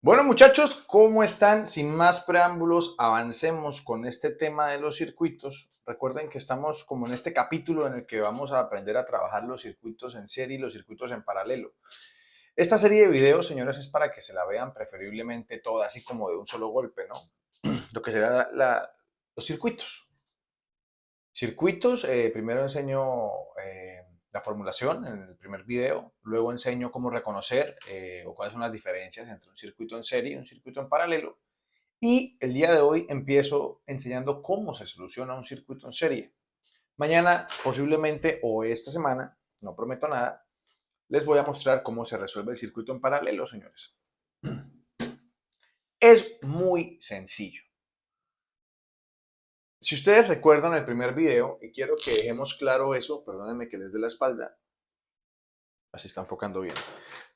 Bueno, muchachos, ¿cómo están? Sin más preámbulos, avancemos con este tema de los circuitos. Recuerden que estamos como en este capítulo en el que vamos a aprender a trabajar los circuitos en serie y los circuitos en paralelo. Esta serie de videos, señores, es para que se la vean preferiblemente toda, así como de un solo golpe, ¿no? Lo que será los circuitos. Circuitos, primero enseño la formulación en el primer video, luego enseño cómo reconocer o cuáles son las diferencias entre un circuito en serie y un circuito en paralelo. Y el día de hoy empiezo enseñando cómo se soluciona un circuito en serie. Mañana, posiblemente, o esta semana, no prometo nada, les voy a mostrar cómo se resuelve el circuito en paralelo, señores. Es muy sencillo. Si ustedes recuerdan el primer video, y quiero que dejemos claro eso, perdónenme que les dé la espalda, así está enfocando bien.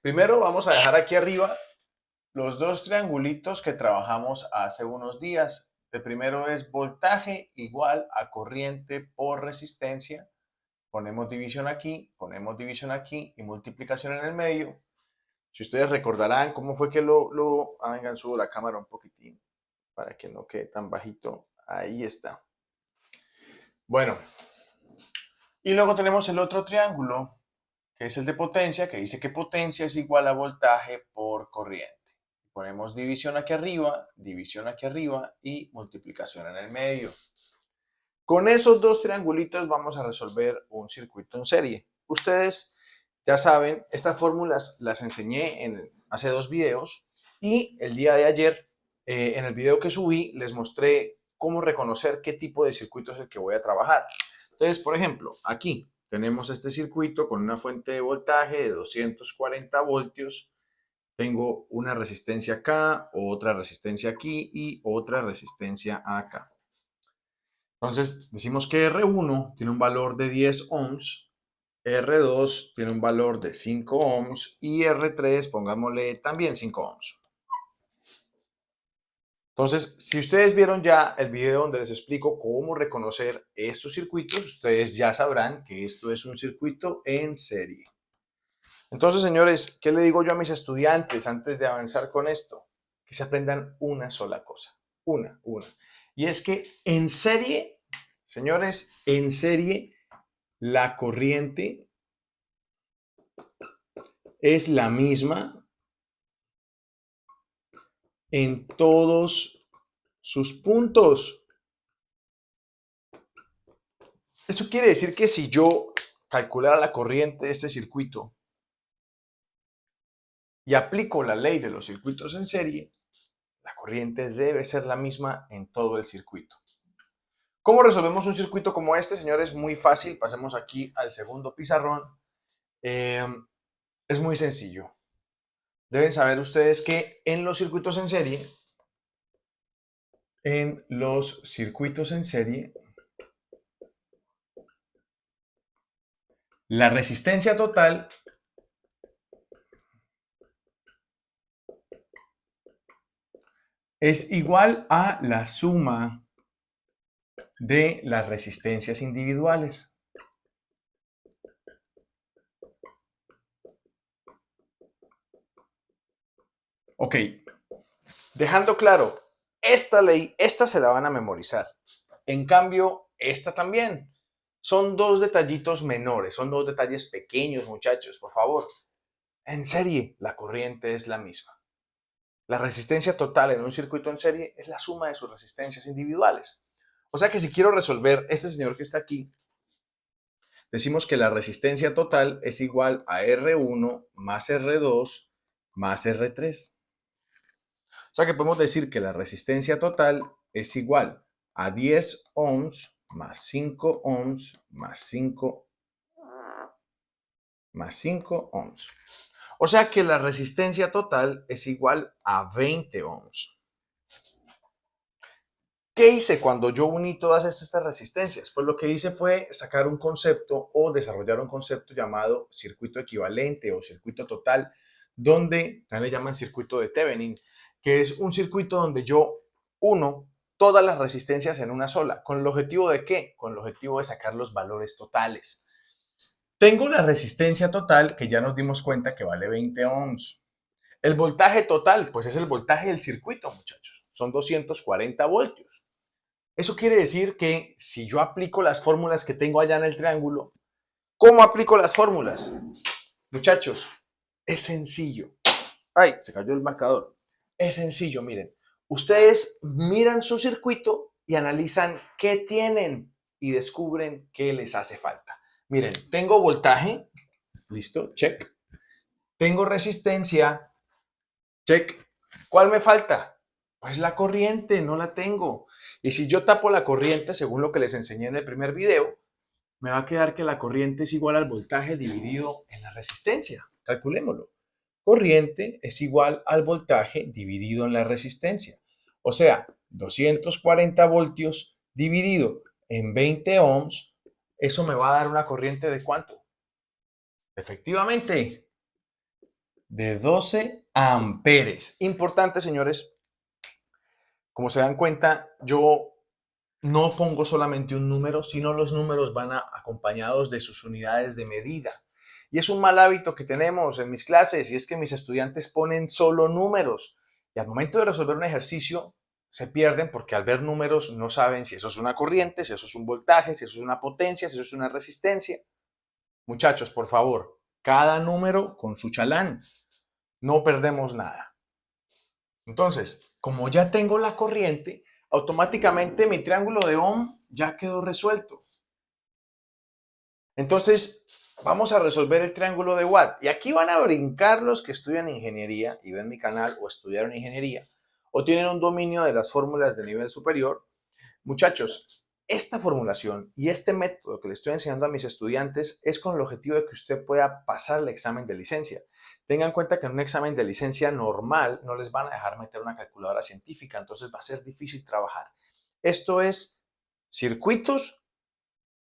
Primero vamos a dejar aquí arriba los dos triangulitos que trabajamos hace unos días. El primero es voltaje igual a corriente por resistencia. Ponemos división aquí y multiplicación en el medio. Si ustedes recordarán cómo fue que vengan, subo la cámara un poquitín para que no quede tan bajito. Ahí está. Bueno, y luego tenemos el otro triángulo, que es el de potencia, que dice que potencia es igual a voltaje por corriente. Ponemos división aquí arriba y multiplicación en el medio. Con esos dos triangulitos vamos a resolver un circuito en serie. Ustedes ya saben, estas fórmulas las enseñé hace dos videos y el día de ayer, en el video que subí, les mostré cómo reconocer qué tipo de circuito es el que voy a trabajar. Entonces, por ejemplo, aquí tenemos este circuito con una fuente de voltaje de 240 voltios. Tengo una resistencia acá, otra resistencia aquí y otra resistencia acá. Entonces, decimos que R1 tiene un valor de 10 ohms, R2 tiene un valor de 5 ohms y R3, pongámosle también 5 ohms. Entonces, si ustedes vieron ya el video donde les explico cómo reconocer estos circuitos, ustedes ya sabrán que esto es un circuito en serie. Entonces, señores, ¿qué le digo yo a mis estudiantes antes de avanzar con esto? Que se aprendan una sola cosa, una. Y es que en serie, señores, en serie, la corriente es la misma en todos sus puntos. Eso quiere decir que si yo calculara la corriente de este circuito y aplico la ley de los circuitos en serie, la corriente debe ser la misma en todo el circuito. ¿Cómo resolvemos un circuito como este, señores? Muy fácil. Pasemos aquí al segundo pizarrón. Es muy sencillo. Deben saber ustedes que en los circuitos en serie, la resistencia total es igual a la suma de las resistencias individuales. Ok, dejando claro, esta ley, esta se la van a memorizar. En cambio, esta también. Son dos detallitos menores, son dos detalles pequeños, muchachos, por favor. En serie, la corriente es la misma. La resistencia total en un circuito en serie es la suma de sus resistencias individuales. O sea que si quiero resolver este señor que está aquí, decimos que la resistencia total es igual a R1 más R2 más R3. O sea que podemos decir que la resistencia total es igual a 10 ohms más 5 ohms más 5 ohms. O sea que la resistencia total es igual a 20 ohms. ¿Qué hice cuando yo uní todas estas resistencias? Pues lo que hice fue sacar un concepto o desarrollar un concepto llamado circuito equivalente o circuito total, donde también le llaman circuito de Thevenin, que es un circuito donde yo uno todas las resistencias en una sola. ¿Con el objetivo de qué? Con el objetivo de sacar los valores totales. Tengo la resistencia total que ya nos dimos cuenta que vale 20 ohms. El voltaje total, pues es el voltaje del circuito, muchachos. Son 240 voltios. Eso quiere decir que si yo aplico las fórmulas que tengo allá en el triángulo, ¿cómo aplico las fórmulas? Muchachos, es sencillo. Ay, se cayó el marcador. Es sencillo, miren. Ustedes miran su circuito y analizan qué tienen y descubren qué les hace falta. Miren, tengo voltaje, listo, check. Tengo resistencia, check. ¿Cuál me falta? Pues la corriente, no la tengo. Y si yo tapo la corriente, según lo que les enseñé en el primer video, me va a quedar que la corriente es igual al voltaje dividido en la resistencia. Calculémoslo. Corriente es igual al voltaje dividido en la resistencia. O sea, 240 voltios dividido en 20 ohms, eso me va a dar una corriente de ¿cuánto? Efectivamente, de 12 amperes. Importante, señores, como se dan cuenta, yo no pongo solamente un número, sino los números van acompañados de sus unidades de medida. Y es un mal hábito que tenemos en mis clases, y es que mis estudiantes ponen solo números. Y al momento de resolver un ejercicio, se pierden porque al ver números no saben si eso es una corriente, si eso es un voltaje, si eso es una potencia, si eso es una resistencia. Muchachos, por favor, cada número con su chalán. No perdemos nada. Entonces, como ya tengo la corriente, automáticamente mi triángulo de Ohm ya quedó resuelto. Entonces, vamos a resolver el triángulo de Watt. Y aquí van a brincar los que estudian ingeniería y ven mi canal o estudiaron ingeniería o tienen un dominio de las fórmulas de nivel superior. Muchachos, esta formulación y este método que le estoy enseñando a mis estudiantes es con el objetivo de que usted pueda pasar el examen de licencia. Tengan en cuenta que en un examen de licencia normal no les van a dejar meter una calculadora científica, entonces va a ser difícil trabajar. Esto es circuitos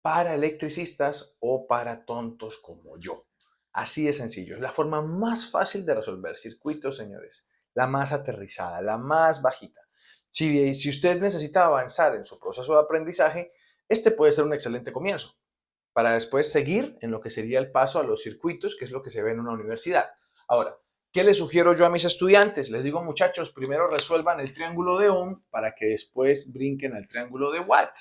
para electricistas o para tontos como yo. Así de sencillo. Es la forma más fácil de resolver circuitos, señores. La más aterrizada, la más bajita. Si usted necesita avanzar en su proceso de aprendizaje, este puede ser un excelente comienzo para después seguir en lo que sería el paso a los circuitos, que es lo que se ve en una universidad. Ahora, ¿qué les sugiero yo a mis estudiantes? Les digo, muchachos, primero resuelvan el triángulo de Ohm para que después brinquen al triángulo de Watt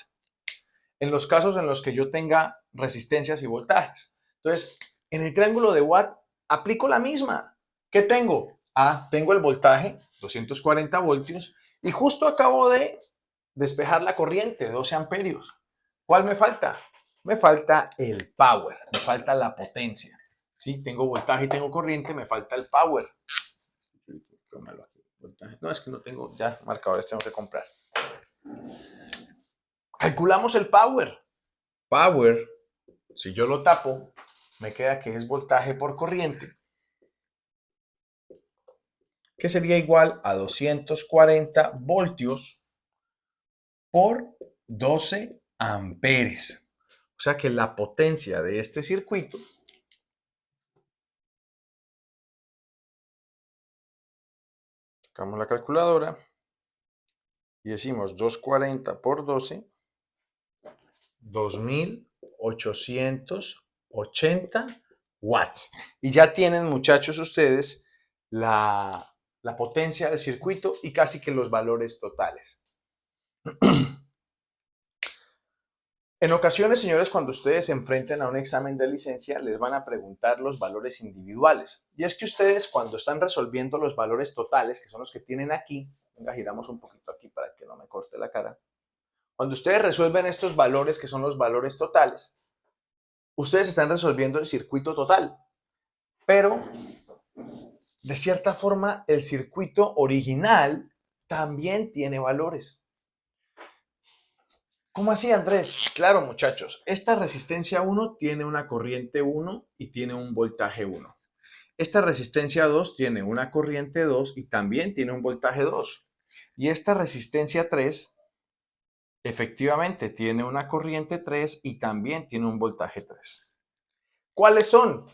en los casos en los que yo tenga resistencias y voltajes. Entonces, en el triángulo de Watt aplico la misma. ¿Qué tengo? Tengo el voltaje, 240 voltios, y justo acabo de despejar la corriente, 12 amperios. ¿Cuál me falta? Me falta el power, me falta la potencia. ¿Sí? Tengo voltaje y tengo corriente, me falta el power. No, es que no tengo ya marcadores, tengo que comprar. Calculamos el power. Power, si yo lo tapo, me queda que es voltaje por corriente, que sería igual a 240 voltios por 12 amperes. O sea que la potencia de este circuito sacamos la calculadora y decimos 240 por 12, 2880 watts. Y ya tienen, muchachos, ustedes la potencia del circuito y casi que los valores totales. En ocasiones, señores, cuando ustedes se enfrenten a un examen de licencia, les van a preguntar los valores individuales. Y es que ustedes, cuando están resolviendo los valores totales, que son los que tienen aquí, venga, giramos un poquito aquí para que no me corte la cara. Cuando ustedes resuelven estos valores, que son los valores totales, ustedes están resolviendo el circuito total. Pero, de cierta forma, el circuito original también tiene valores. ¿Cómo así, Andrés? Claro, muchachos, esta resistencia 1 tiene una corriente 1 y tiene un voltaje 1. Esta resistencia 2 tiene una corriente 2 y también tiene un voltaje 2. Y esta resistencia 3 efectivamente tiene una corriente 3 y también tiene un voltaje 3. ¿Cuáles son?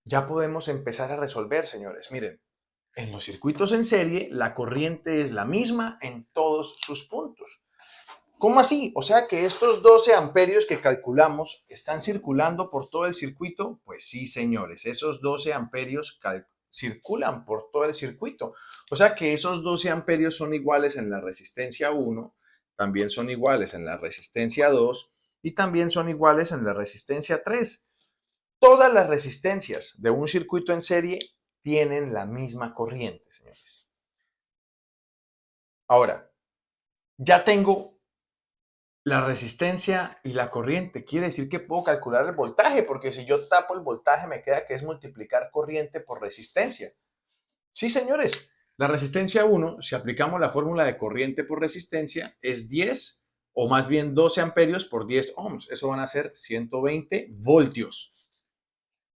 Ya podemos empezar a resolver, señores. Miren, en los circuitos en serie, la corriente es la misma en todos sus puntos. ¿Cómo así? O sea que estos 12 amperios que calculamos están circulando por todo el circuito. Pues sí, señores, esos 12 amperios circulan por todo el circuito. O sea que esos 12 amperios son iguales en la resistencia 1, también son iguales en la resistencia 2 y también son iguales en la resistencia 3. Todas las resistencias de un circuito en serie tienen la misma corriente, señores. Ahora, ya tengo la resistencia y la corriente. Quiere decir que puedo calcular el voltaje, porque si yo tapo el voltaje me queda que es multiplicar corriente por resistencia. Sí, señores, la resistencia 1, si aplicamos la fórmula de corriente por resistencia, es 10 o más bien 12 amperios por 10 ohms. Eso van a ser 120 voltios.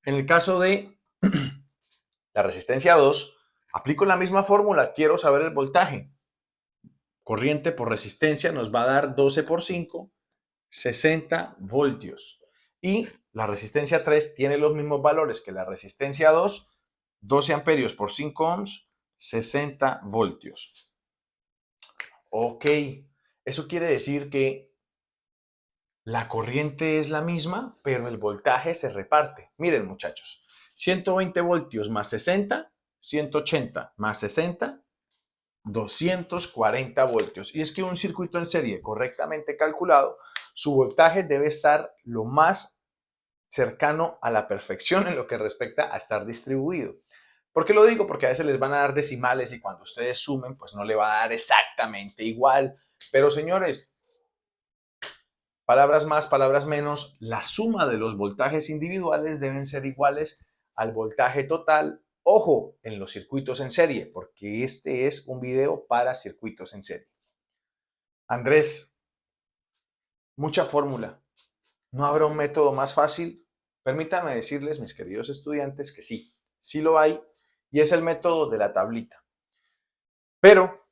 En el caso de la resistencia 2, aplico la misma fórmula, quiero saber el voltaje. Corriente por resistencia nos va a dar 12 por 5, 60 voltios. Y la resistencia 3 tiene los mismos valores que la resistencia 2, 12 amperios por 5 ohms, 60 voltios. Ok, eso quiere decir que la corriente es la misma, pero el voltaje se reparte. Miren, muchachos, 120 voltios más 60, 180 más 60, 240 voltios. Y es que un circuito en serie correctamente calculado, su voltaje debe estar lo más cercano a la perfección en lo que respecta a estar distribuido. ¿Por qué lo digo? Porque a veces les van a dar decimales y cuando ustedes sumen, pues no le va a dar exactamente igual. Pero señores, palabras más, palabras menos, la suma de los voltajes individuales deben ser iguales al voltaje total. Ojo, en los circuitos en serie, porque este es un video para circuitos en serie. Andrés, mucha fórmula. ¿No habrá un método más fácil? Permítanme decirles, mis queridos estudiantes, que sí, sí lo hay, y es el método de la tablita. Pero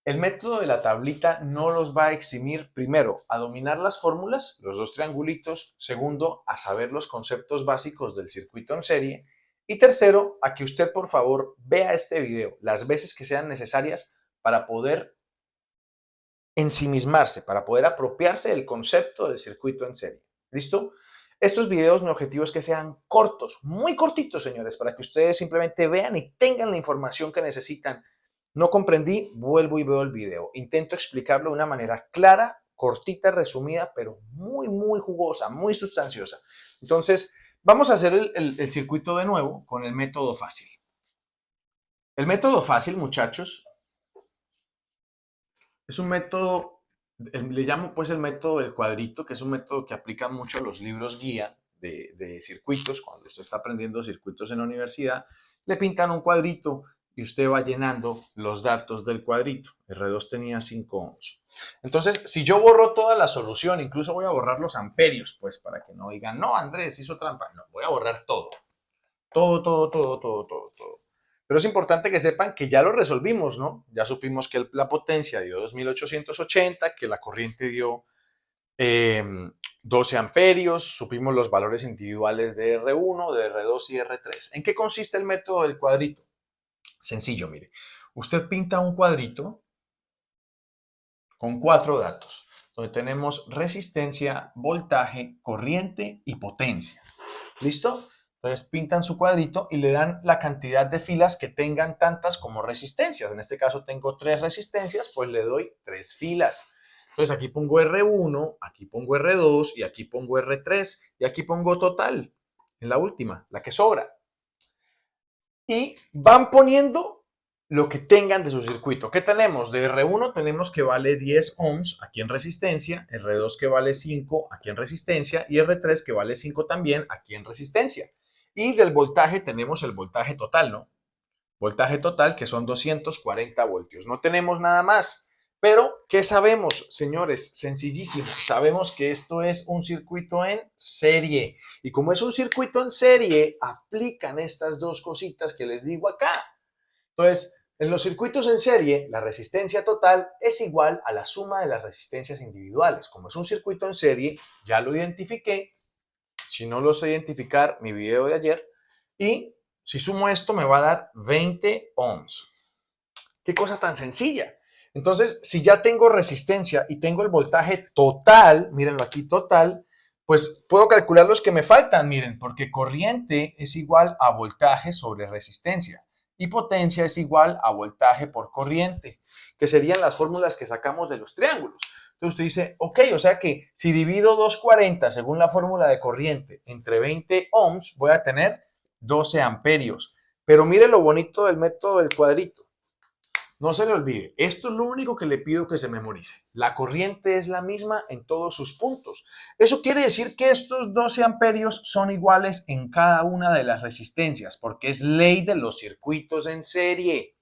el método de la tablita no los va a eximir, primero, a dominar las fórmulas, los dos triangulitos, segundo, a saber los conceptos básicos del circuito en serie, y tercero, a que usted, por favor, vea este video las veces que sean necesarias para poder ensimismarse, para poder apropiarse del concepto del circuito en serie. ¿Listo? Estos videos, mi objetivo es que sean cortos, muy cortitos, señores, para que ustedes simplemente vean y tengan la información que necesitan. No comprendí, vuelvo y veo el video. Intento explicarlo de una manera clara, cortita, resumida, pero muy, muy jugosa, muy sustanciosa. Entonces, vamos a hacer el circuito de nuevo con el método fácil. El método fácil, muchachos, es un método, le llamo pues el método del cuadrito, que es un método que aplican mucho los libros guía de circuitos. Cuando usted está aprendiendo circuitos en la universidad, le pintan un cuadrito y usted va llenando los datos del cuadrito. R2 tenía 5 ohms. Entonces, si yo borro toda la solución, incluso voy a borrar los amperios, pues para que no digan, no, Andrés hizo trampa. No, voy a borrar todo. Todo. Pero es importante que sepan que ya lo resolvimos, ¿no? Ya supimos que la potencia dio 2880, que la corriente dio 12 amperios, supimos los valores individuales de R1, de R2 y R3. ¿En qué consiste el método del cuadrito? Sencillo, mire. Usted pinta un cuadrito con 4 datos, donde tenemos resistencia, voltaje, corriente y potencia. ¿Listo? Entonces pintan su cuadrito y le dan la cantidad de filas que tengan tantas como resistencias. En este caso tengo 3 resistencias, pues le doy 3 filas. Entonces aquí pongo R1, aquí pongo R2 y aquí pongo R3 y aquí pongo total en la última, la que sobra. Y van poniendo lo que tengan de su circuito. ¿Qué tenemos? De R1 tenemos que vale 10 ohms aquí en resistencia, R2 que vale 5 aquí en resistencia y R3 que vale 5 también aquí en resistencia. Y del voltaje tenemos el voltaje total, ¿no? Voltaje total que son 240 voltios. No tenemos nada más. Pero, ¿qué sabemos, señores? Sencillísimo. Sabemos que esto es un circuito en serie. Y como es un circuito en serie, aplican estas dos cositas que les digo acá. Entonces, en los circuitos en serie, la resistencia total es igual a la suma de las resistencias individuales. Como es un circuito en serie, ya lo identifiqué. Si no lo sé identificar, mi video de ayer. Y si sumo esto, me va a dar 20 ohms. Qué cosa tan sencilla. Entonces, si ya tengo resistencia y tengo el voltaje total, mírenlo aquí, total, Pues puedo calcular los que me faltan, miren, porque corriente es igual a voltaje sobre resistencia y potencia es igual a voltaje por corriente, que serían las fórmulas que sacamos de los triángulos. Entonces usted dice, ok, o sea que si divido 240 según la fórmula de corriente entre 20 ohms, voy a tener 12 amperios. Pero mire lo bonito del método del cuadrito. No se le olvide, esto es lo único que le pido que se memorice. La corriente es la misma en todos sus puntos. Eso quiere decir que estos 12 amperios son iguales en cada una de las resistencias, porque es ley de los circuitos en serie.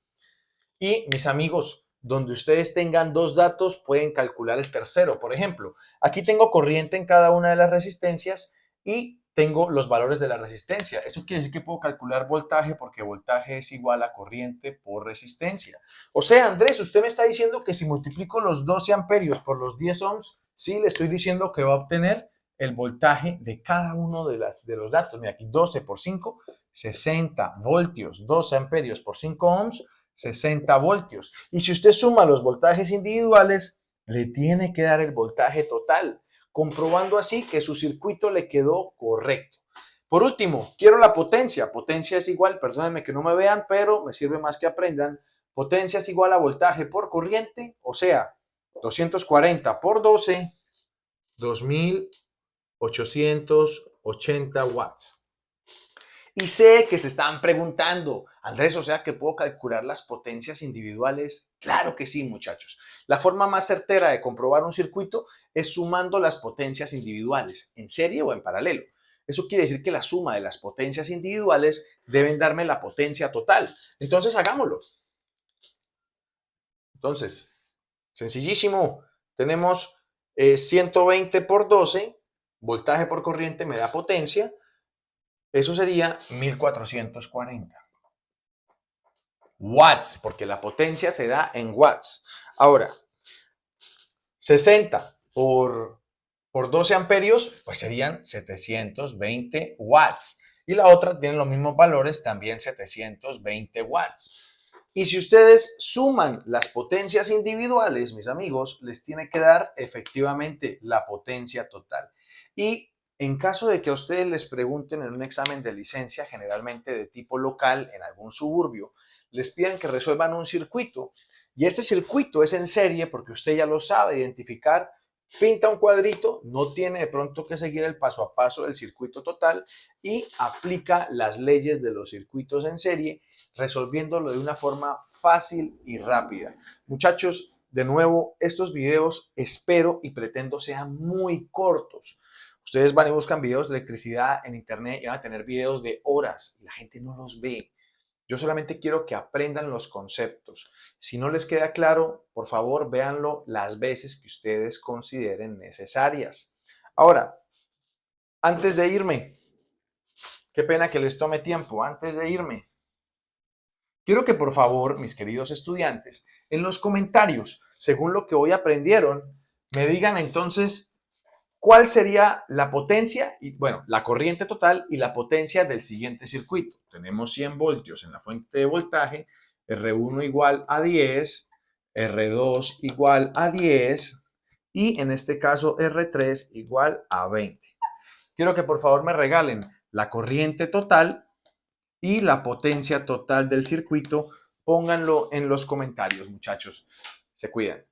Y mis amigos, donde ustedes tengan dos datos, pueden calcular el tercero. Por ejemplo, aquí tengo corriente en cada una de las resistencias y tengo los valores de la resistencia. Eso quiere decir que puedo calcular voltaje porque voltaje es igual a corriente por resistencia. O sea, Andrés, usted me está diciendo que si multiplico los 12 amperios por los 10 ohms, sí, le estoy diciendo que va a obtener el voltaje de cada uno de los datos. Mira, aquí 12 por 5, 60 voltios, 12 amperios por 5 ohms, 60 voltios. Y si usted suma los voltajes individuales, le tiene que dar el voltaje total, comprobando así que su circuito le quedó correcto. Por último, quiero la potencia. Potencia es igual, perdónenme que no me vean, pero me sirve más que aprendan. Potencia es igual a voltaje por corriente, o sea, 240 por 12, 2880 watts. Y sé que se están preguntando, Andrés, o sea que puedo calcular las potencias individuales. Claro que sí, muchachos. La forma más certera de comprobar un circuito es sumando las potencias individuales, en serie o en paralelo. Eso quiere decir que la suma de las potencias individuales deben darme la potencia total. Entonces, hagámoslo. Entonces, sencillísimo. Tenemos 120 por 12, voltaje por corriente me da potencia. Eso sería 1440 watts, porque la potencia se da en watts. Ahora, 60 por 12 amperios, pues serían 720 watts. Y la otra tiene los mismos valores, también 720 watts. Y si ustedes suman las potencias individuales, mis amigos, les tiene que dar efectivamente la potencia total. Y en caso de que a ustedes les pregunten en un examen de licencia, generalmente de tipo local, en algún suburbio, les pidan que resuelvan un circuito. Y este circuito es en serie porque usted ya lo sabe identificar, pinta un cuadrito, no tiene de pronto que seguir el paso a paso del circuito total y aplica las leyes de los circuitos en serie, resolviéndolo de una forma fácil y rápida. Muchachos, de nuevo, estos videos espero y pretendo sean muy cortos. Ustedes van y buscan videos de electricidad en internet y van a tener videos de horas y la gente no los ve. Yo solamente quiero que aprendan los conceptos. Si no les queda claro, por favor, véanlo las veces que ustedes consideren necesarias. Ahora, antes de irme, qué pena que les tome tiempo, antes de irme, quiero que por favor, mis queridos estudiantes, en los comentarios, según lo que hoy aprendieron, me digan entonces cuál sería la potencia, y bueno, la corriente total y la potencia del siguiente circuito. Tenemos 100 voltios en la fuente de voltaje, R1 igual a 10, R2 igual a 10 y en este caso R3 igual a 20. Quiero que por favor me regalen la corriente total y la potencia total del circuito. Pónganlo en los comentarios, muchachos. Se cuidan.